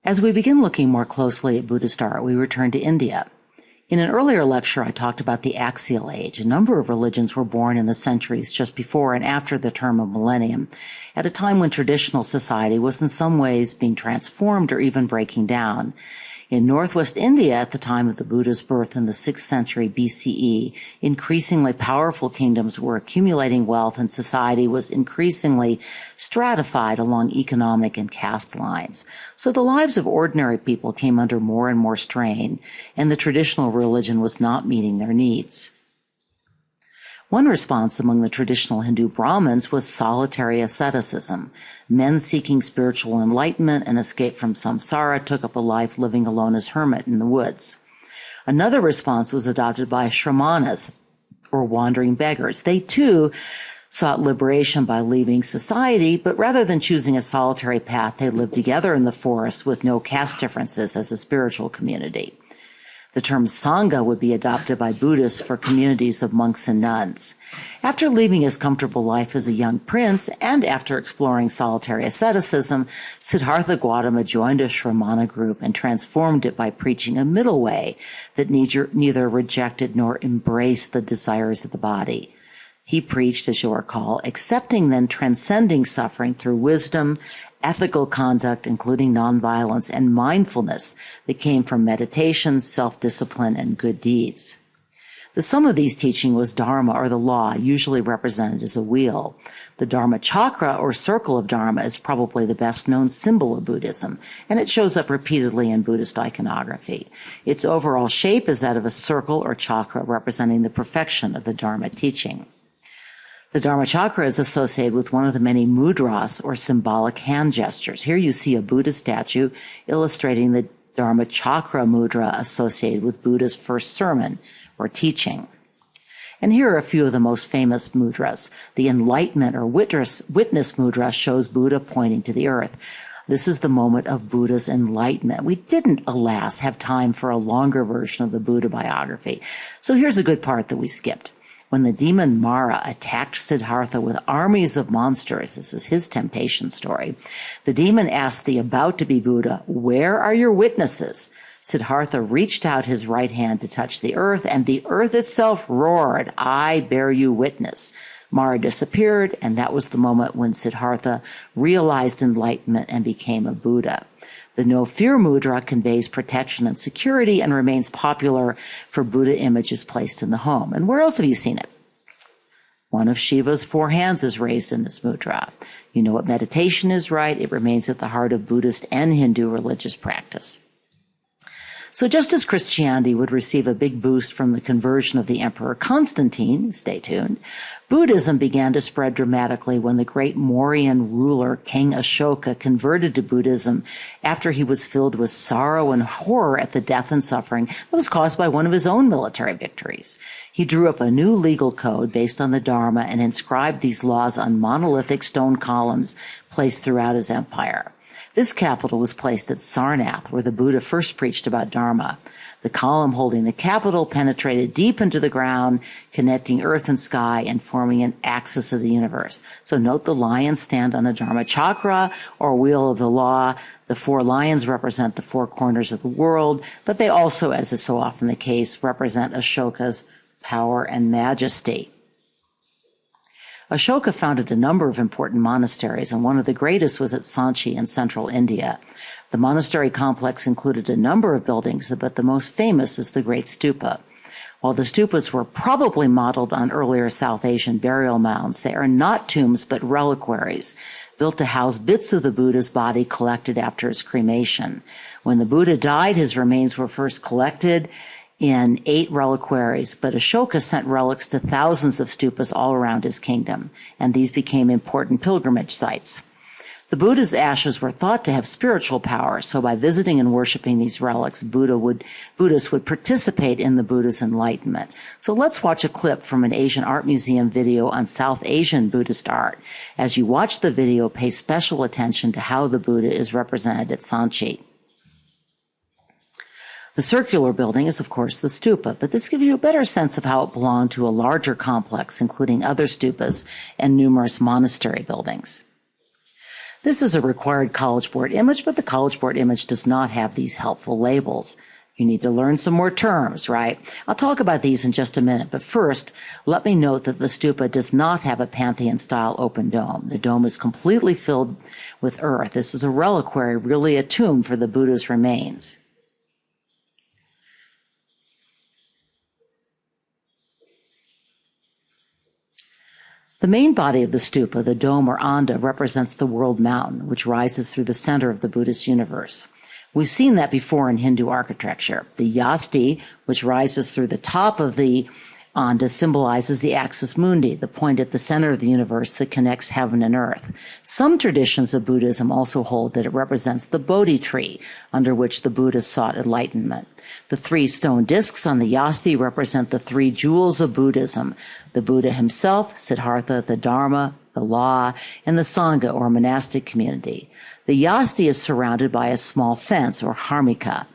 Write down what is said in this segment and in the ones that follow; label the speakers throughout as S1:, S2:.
S1: As we begin looking more closely at Buddhist art, we return to India. In an earlier lecture, I talked about the axial age. A number of religions were born in the centuries just before and after the term of millennium, at a time when traditional society was in some ways being transformed or even breaking down. In northwest India, at the time of the Buddha's birth in the 6th century BCE, increasingly powerful kingdoms were accumulating wealth and society was increasingly stratified along economic and caste lines. So the lives of ordinary people came under more and more strain, and the traditional religion was not meeting their needs. One response among the traditional Hindu Brahmins was solitary asceticism. Men seeking spiritual enlightenment and escape from samsara took up a life living alone as hermit in the woods. Another response was adopted by Shramanas, or wandering beggars. They too sought liberation by leaving society, but rather than choosing a solitary path, they lived together in the forest with no caste differences as a spiritual community. The term Sangha would be adopted by Buddhists for communities of monks and nuns. After leaving his comfortable life as a young prince, and after exploring solitary asceticism, Siddhartha Gautama joined a Shramana group and transformed it by preaching a middle way that neither rejected nor embraced the desires of the body. He preached, as you'll recall, accepting then transcending suffering through wisdom, ethical conduct, including nonviolence, and mindfulness that came from meditation, self-discipline, and good deeds. The sum of these teaching was Dharma, or the law, usually represented as a wheel. The Dharma chakra, or circle of Dharma, is probably the best known symbol of Buddhism, and it shows up repeatedly in Buddhist iconography. Its overall shape is that of a circle or chakra representing the perfection of the Dharma teaching. The Dharma chakra is associated with one of the many mudras, or symbolic hand gestures. Here you see a Buddha statue illustrating the Dharma chakra mudra associated with Buddha's first sermon, or teaching. And here are a few of the most famous mudras. The enlightenment, or witness mudra, shows Buddha pointing to the earth. This is the moment of Buddha's enlightenment. We didn't, alas, have time for a longer version of the Buddha biography. So here's a good part that we skipped. When the demon Mara attacked Siddhartha with armies of monsters, this is his temptation story, the demon asked the about-to-be Buddha, "Where are your witnesses?" Siddhartha reached out his right hand to touch the earth, and the earth itself roared, "I bear you witness." Mara disappeared, and that was the moment when Siddhartha realized enlightenment and became a Buddha. The no fear mudra conveys protection and security and remains popular for Buddha images placed in the home. And where else have you seen it? One of Shiva's 4 hands is raised in this mudra. You know what meditation is, right? It remains at the heart of Buddhist and Hindu religious practice. So just as Christianity would receive a big boost from the conversion of the Emperor Constantine, stay tuned, Buddhism began to spread dramatically when the great Mauryan ruler King Ashoka converted to Buddhism after he was filled with sorrow and horror at the death and suffering that was caused by one of his own military victories. He drew up a new legal code based on the Dharma and inscribed these laws on monolithic stone columns placed throughout his empire. This capital was placed at Sarnath, where the Buddha first preached about Dharma. The column holding the capital penetrated deep into the ground, connecting earth and sky and forming an axis of the universe. So note the lions stand on the Dharma chakra, or wheel of the law. The 4 lions represent the 4 corners of the world, but they also, as is so often the case, represent Ashoka's power and majesty. Ashoka founded a number of important monasteries, and one of the greatest was at Sanchi in central India. The monastery complex included a number of buildings, but the most famous is the Great Stupa. While the stupas were probably modeled on earlier South Asian burial mounds, they are not tombs but reliquaries, built to house bits of the Buddha's body collected after his cremation. When the Buddha died, his remains were first collected in 8 reliquaries, but Ashoka sent relics to thousands of stupas all around his kingdom, and these became important pilgrimage sites. The Buddha's ashes were thought to have spiritual power, so by visiting and worshiping these relics, Buddhists would participate in the Buddha's enlightenment. So let's watch a clip from an Asian Art Museum video on South Asian Buddhist art. As you watch the video, pay special attention to how the Buddha is represented at Sanchi. The circular building is, of course, the stupa, but this gives you a better sense of how it belonged to a larger complex, including other stupas and numerous monastery buildings. This is a required College Board image, but the College Board image does not have these helpful labels. You need to learn some more terms, right? I'll talk about these in just a minute, but first, let me note that the stupa does not have a Pantheon-style open dome. The dome is completely filled with earth. This is a reliquary, really a tomb for the Buddha's remains. The main body of the stupa, the dome or anda, represents the world mountain, which rises through the center of the Buddhist universe. We've seen that before in Hindu architecture. The yasti, which rises through the top of the anda, symbolizes the axis mundi, the point at the center of the universe that connects heaven and earth. Some traditions of Buddhism also hold that it represents the Bodhi tree, under which the Buddha sought enlightenment. The 3 stone discs on the yasti represent the 3 jewels of Buddhism: the Buddha himself, Siddhartha, the Dharma, the law, and the Sangha, or monastic community. The yasti is surrounded by a small fence, or harmika.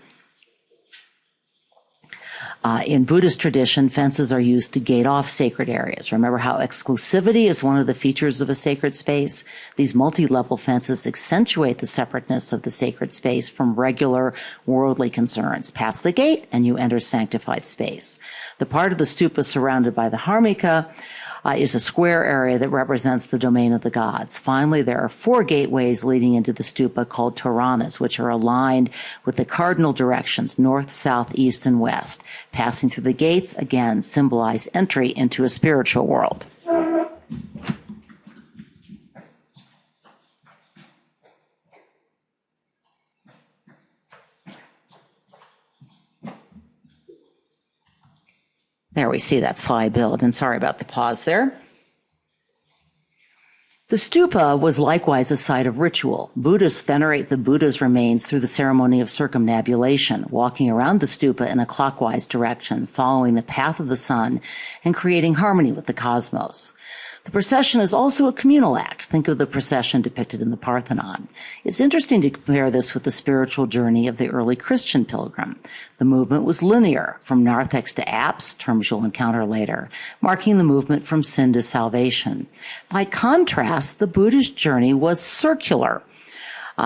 S1: In Buddhist tradition, fences are used to gate off sacred areas. Remember how exclusivity is one of the features of a sacred space? These multi-level fences accentuate the separateness of the sacred space from regular worldly concerns. Pass the gate and you enter sanctified space. The part of the stupa surrounded by the harmika is a square area that represents the domain of the gods. Finally, there are 4 gateways leading into the stupa called toranas, which are aligned with the cardinal directions, north, south, east, and west. Passing through the gates, again, symbolize entry into a spiritual world. There we see that slide build, and sorry about the pause there. The stupa was likewise a site of ritual. Buddhists venerate the Buddha's remains through the ceremony of circumnavigation, walking around the stupa in a clockwise direction, following the path of the sun and creating harmony with the cosmos. The procession is also a communal act. Think of the procession depicted in the Parthenon. It's interesting to compare this with the spiritual journey of the early Christian pilgrim. The movement was linear, from narthex to apse, terms you'll encounter later, marking the movement from sin to salvation. By contrast, the Buddhist journey was circular,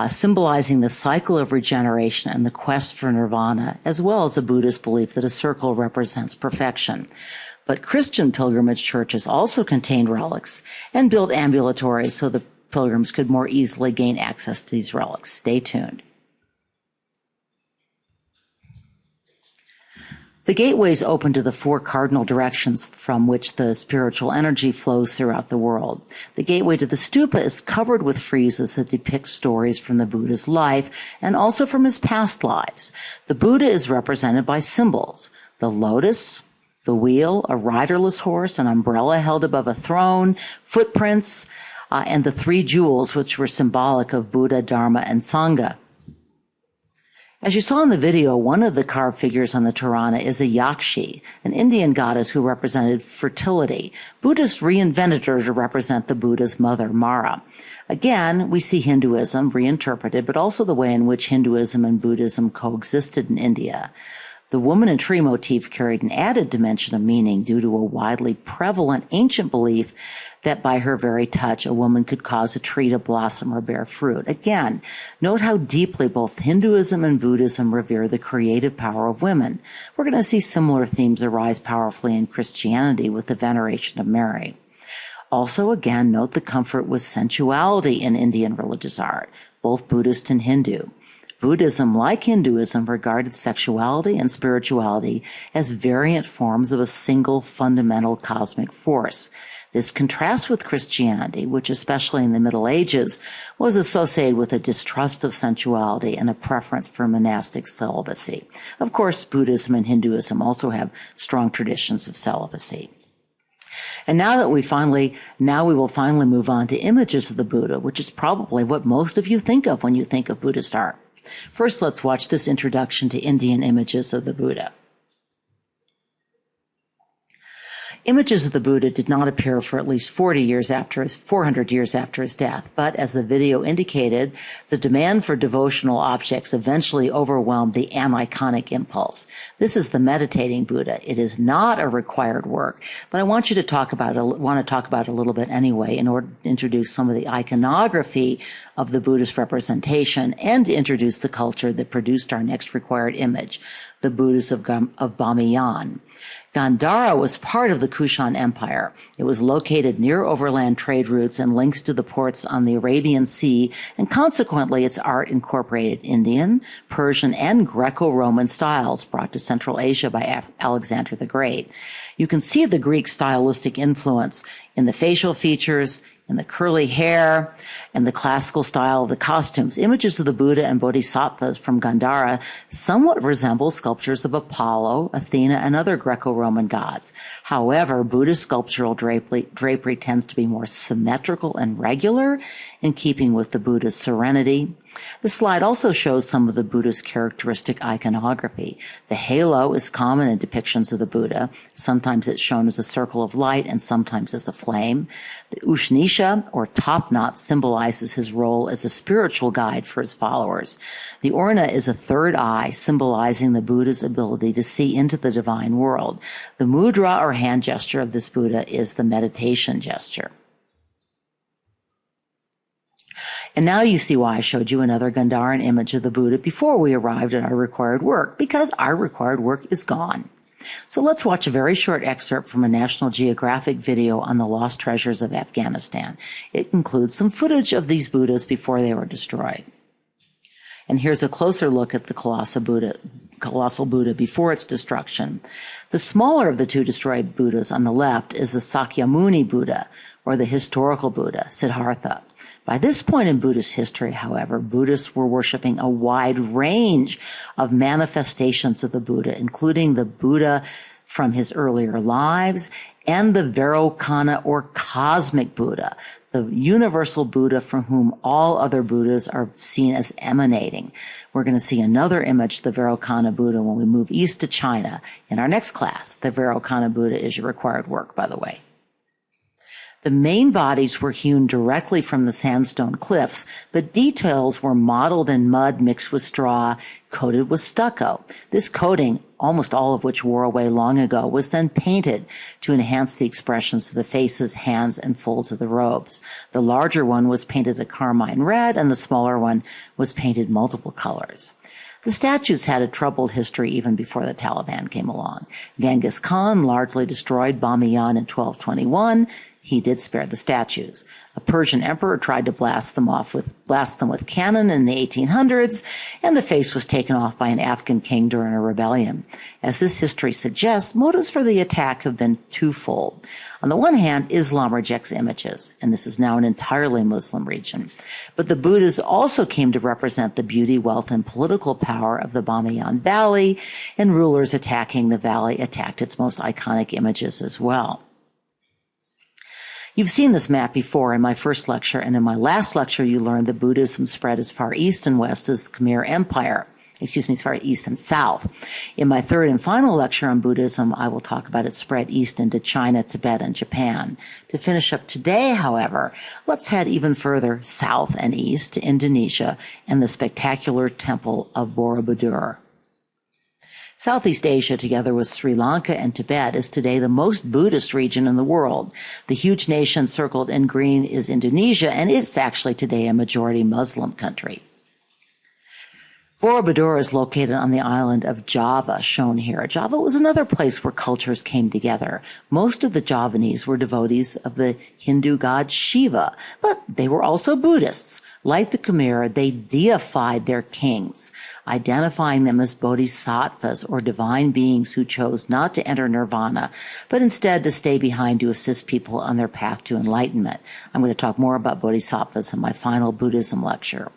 S1: symbolizing the cycle of regeneration and the quest for nirvana, as well as the Buddhist belief that a circle represents perfection. But Christian pilgrimage churches also contained relics and built ambulatories so the pilgrims could more easily gain access to these relics. Stay tuned. The gateways open to the 4 cardinal directions from which the spiritual energy flows throughout the world. The gateway to the stupa is covered with friezes that depict stories from the Buddha's life and also from his past lives. The Buddha is represented by symbols: the lotus, the wheel, a riderless horse, an umbrella held above a throne, footprints, and the 3 jewels which were symbolic of Buddha, Dharma, and Sangha. As you saw in the video, one of the carved figures on the Torana is a Yakshi, an Indian goddess who represented fertility. Buddhists reinvented her to represent the Buddha's mother, Mara. Again, we see Hinduism reinterpreted, but also the way in which Hinduism and Buddhism coexisted in India. The woman and tree motif carried an added dimension of meaning due to a widely prevalent ancient belief that by her very touch, a woman could cause a tree to blossom or bear fruit. Again, note how deeply both Hinduism and Buddhism revere the creative power of women. We're going to see similar themes arise powerfully in Christianity with the veneration of Mary. Also, again, note the comfort with sensuality in Indian religious art, both Buddhist and Hindu. Buddhism, like Hinduism, regarded sexuality and spirituality as variant forms of a single fundamental cosmic force. This contrasts with Christianity, which, especially in the Middle Ages, was associated with a distrust of sensuality and a preference for monastic celibacy. Of course, Buddhism and Hinduism also have strong traditions of celibacy. And now we will finally move on to images of the Buddha, which is probably what most of you think of when you think of Buddhist art. First, let's watch this introduction to Indian images of the Buddha. Images of the Buddha did not appear for at least 400 years after his death, but as the video indicated, the demand for devotional objects eventually overwhelmed the aniconic impulse. This is the meditating Buddha. It is not a required work, but I want to talk about it a little bit anyway in order to introduce some of the iconography of the Buddhist representation and to introduce the culture that produced our next required image, the Buddhas of Bamiyan. Gandhara was part of the Kushan Empire. It was located near overland trade routes and links to the ports on the Arabian Sea, and consequently its art incorporated Indian, Persian, and Greco-Roman styles brought to Central Asia by Alexander the Great. You can see the Greek stylistic influence in the facial features, in the curly hair, and the classical style of the costumes. Images of the Buddha and Bodhisattvas from Gandhara somewhat resemble sculptures of Apollo, Athena, and other Greco-Roman gods. However, Buddhist sculptural drapery tends to be more symmetrical and regular, in keeping with the Buddha's serenity. The slide also shows some of the Buddha's characteristic iconography. The halo is common in depictions of the Buddha. Sometimes it's shown as a circle of light and sometimes as a flame. The Ushnisha, or top knot, symbolizes his role as a spiritual guide for his followers. The Orna is a third eye, symbolizing the Buddha's ability to see into the divine world. The mudra, or hand gesture, of this Buddha is the meditation gesture. And now you see why I showed you another Gandharan image of the Buddha before we arrived at our required work, because our required work is gone. So let's watch a very short excerpt from a National Geographic video on the lost treasures of Afghanistan. It includes some footage of these Buddhas before they were destroyed. And here's a closer look at the colossal Buddha before its destruction. The smaller of the two destroyed Buddhas on the left is the Sakyamuni Buddha, or the historical Buddha, Siddhartha. By this point in Buddhist history, however, Buddhists were worshiping a wide range of manifestations of the Buddha, including the Buddha from his earlier lives and the Vairocana, or cosmic Buddha, the universal Buddha from whom all other Buddhas are seen as emanating. We're going to see another image, the Vairocana Buddha, when we move east to China in our next class. The Vairocana Buddha is your required work, by the way. The main bodies were hewn directly from the sandstone cliffs, but details were modeled in mud mixed with straw, coated with stucco. This coating, almost all of which wore away long ago, was then painted to enhance the expressions of the faces, hands, and folds of the robes. The larger one was painted a carmine red, and the smaller one was painted multiple colors. The statues had a troubled history even before the Taliban came along. Genghis Khan largely destroyed Bamiyan in 1221. He did spare the statues. A Persian emperor tried to blast them with cannon in the 1800s, and the face was taken off by an Afghan king during a rebellion. As this history suggests, motives for the attack have been twofold. On the one hand, Islam rejects images, and this is now an entirely Muslim region. But the Buddhas also came to represent the beauty, wealth, and political power of the Bamiyan Valley, and rulers attacking the valley attacked its most iconic images as well. You've seen this map before in my first lecture, and in my last lecture you learned that Buddhism spread as far east and west as the Khmer Empire. As far east and south. In my third and final lecture on Buddhism, I will talk about its spread east into China, Tibet, and Japan. To finish up today, however, let's head even further south and east to Indonesia and the spectacular temple of Borobodur. Southeast Asia, together with Sri Lanka and Tibet, is today the most Buddhist region in the world. The huge nation circled in green is Indonesia, and it's actually today a majority Muslim country. Borobudur is located on the island of Java, shown here. Java was another place where cultures came together. Most of the Javanese were devotees of the Hindu god Shiva, but they were also Buddhists. Like the Khmer, they deified their kings, identifying them as bodhisattvas, or divine beings who chose not to enter nirvana, but instead to stay behind to assist people on their path to enlightenment. I'm going to talk more about bodhisattvas in my final Buddhism lecture.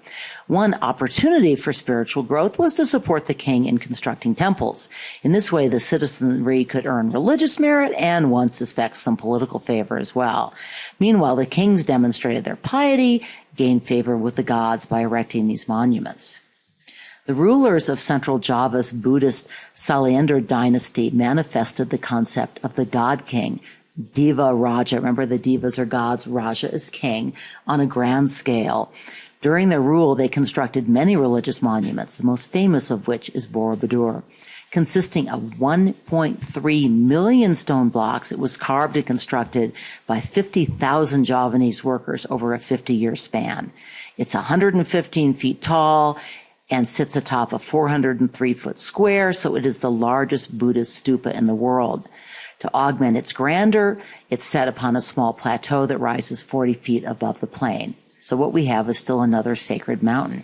S1: One opportunity for spiritual growth was to support the king in constructing temples. In this way, the citizenry could earn religious merit and, one suspects, some political favor as well. Meanwhile, the kings demonstrated their piety, gained favor with the gods by erecting these monuments. The rulers of Central Java's Buddhist Salyender dynasty manifested the concept of the God King, Deva Raja. Remember, the Devas are gods, Raja is king, on a grand scale. During their rule, they constructed many religious monuments, the most famous of which is Borobodur. Consisting of 1.3 million stone blocks, it was carved and constructed by 50,000 Javanese workers over a 50-year span. It's 115 feet tall and sits atop a 403-foot square, so it is the largest Buddhist stupa in the world. To augment its grandeur, it's set upon a small plateau that rises 40 feet above the plain. So what we have is still another sacred mountain.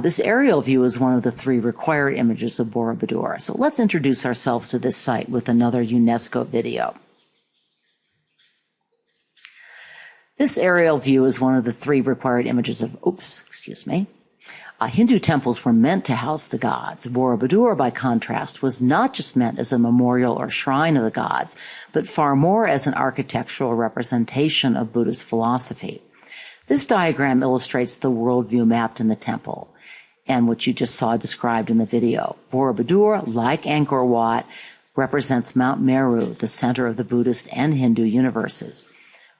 S1: This aerial view is one of the 3 required images of Borobudur. So let's introduce ourselves to this site with another UNESCO video. This aerial view is one of the 3 required images of, Hindu temples were meant to house the gods. Borobudur, by contrast, was not just meant as a memorial or shrine of the gods, but far more as an architectural representation of Buddhist philosophy. This diagram illustrates the worldview mapped in the temple, and what you just saw described in the video. Borobudur, like Angkor Wat, represents Mount Meru, the center of the Buddhist and Hindu universes.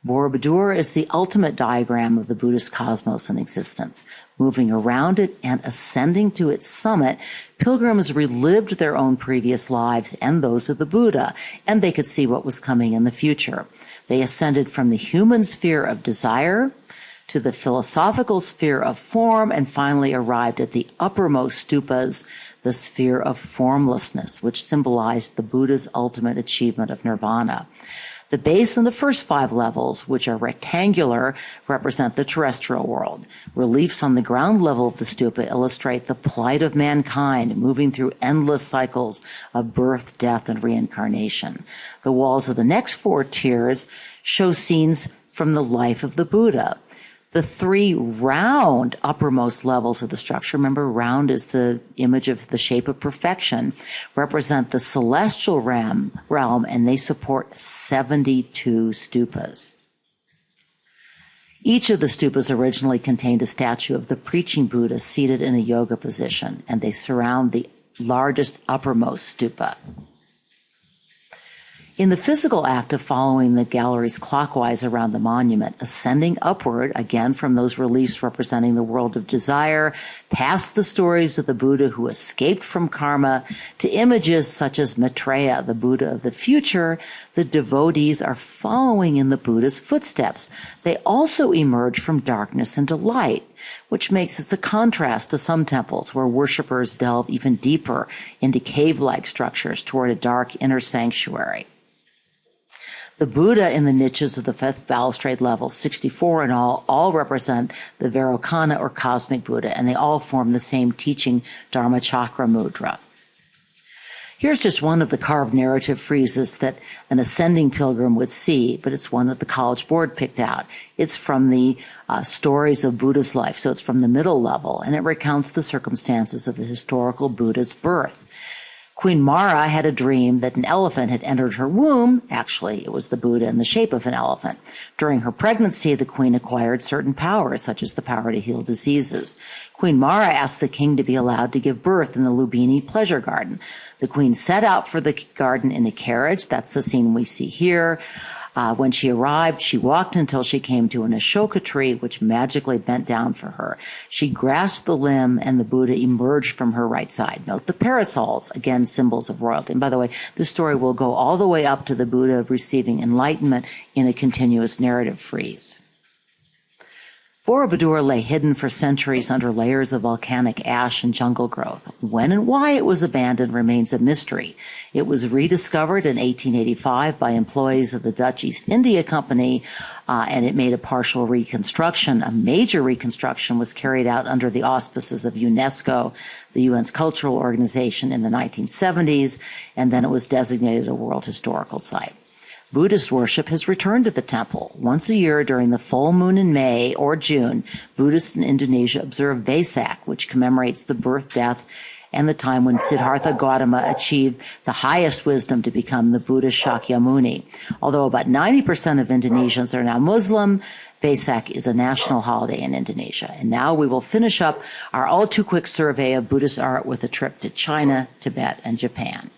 S1: Borobudur is the ultimate diagram of the Buddhist cosmos in existence. Moving around it and ascending to its summit, pilgrims relived their own previous lives and those of the Buddha, and they could see what was coming in the future. They ascended from the human sphere of desire to the philosophical sphere of form, and finally arrived at the uppermost stupas, the sphere of formlessness, which symbolized the Buddha's ultimate achievement of nirvana. The base and the first 5 levels, which are rectangular, represent the terrestrial world. Reliefs on the ground level of the stupa illustrate the plight of mankind moving through endless cycles of birth, death, and reincarnation. The walls of the next 4 tiers show scenes from the life of the Buddha. The 3 round uppermost levels of the structure, remember round is the image of the shape of perfection, represent the celestial realm, and they support 72 stupas. Each of the stupas originally contained a statue of the preaching Buddha seated in a yoga position, and they surround the largest uppermost stupa. In the physical act of following the galleries clockwise around the monument, ascending upward, again from those reliefs representing the world of desire, past the stories of the Buddha who escaped from karma, to images such as Maitreya, the Buddha of the future, the devotees are following in the Buddha's footsteps. They also emerge from darkness into light, which makes this a contrast to some temples where worshippers delve even deeper into cave-like structures toward a dark inner sanctuary. The Buddha in the niches of the 5th balustrade level, 64 in all represent the Vairocana or cosmic Buddha, and they all form the same teaching Dharmachakra mudra. Here's just one of the carved narrative friezes that an ascending pilgrim would see, but it's one that the College Board picked out. It's from the stories of Buddha's life, so it's from the middle level, and it recounts the circumstances of the historical Buddha's birth. Queen Mara had a dream that an elephant had entered her womb. Actually, it was the Buddha in the shape of an elephant. During her pregnancy, the queen acquired certain powers, such as the power to heal diseases. Queen Mara asked the king to be allowed to give birth in the Lumbini pleasure garden. The queen set out for the garden in a carriage. That's the scene we see here. When she arrived, she walked until she came to an Ashoka tree, which magically bent down for her. She grasped the limb, and the Buddha emerged from her right side. Note the parasols, again, symbols of royalty. And by the way, this story will go all the way up to the Buddha receiving enlightenment in a continuous narrative frieze. Borobudur lay hidden for centuries under layers of volcanic ash and jungle growth. When and why it was abandoned remains a mystery. It was rediscovered in 1885 by employees of the Dutch East India Company, and it made a partial reconstruction. A major reconstruction was carried out under the auspices of UNESCO, the UN's cultural organization, in the 1970s, and then it was designated a World Historical Site. Buddhist worship has returned to the temple. Once a year during the full moon in May or June, Buddhists in Indonesia observe Vesak, which commemorates the birth, death, and the time when Siddhartha Gautama achieved the highest wisdom to become the Buddhist Shakyamuni. Although about 90% of Indonesians are now Muslim, Vesak is a national holiday in Indonesia. And now we will finish up our all-too-quick survey of Buddhist art with a trip to China, Tibet, and Japan.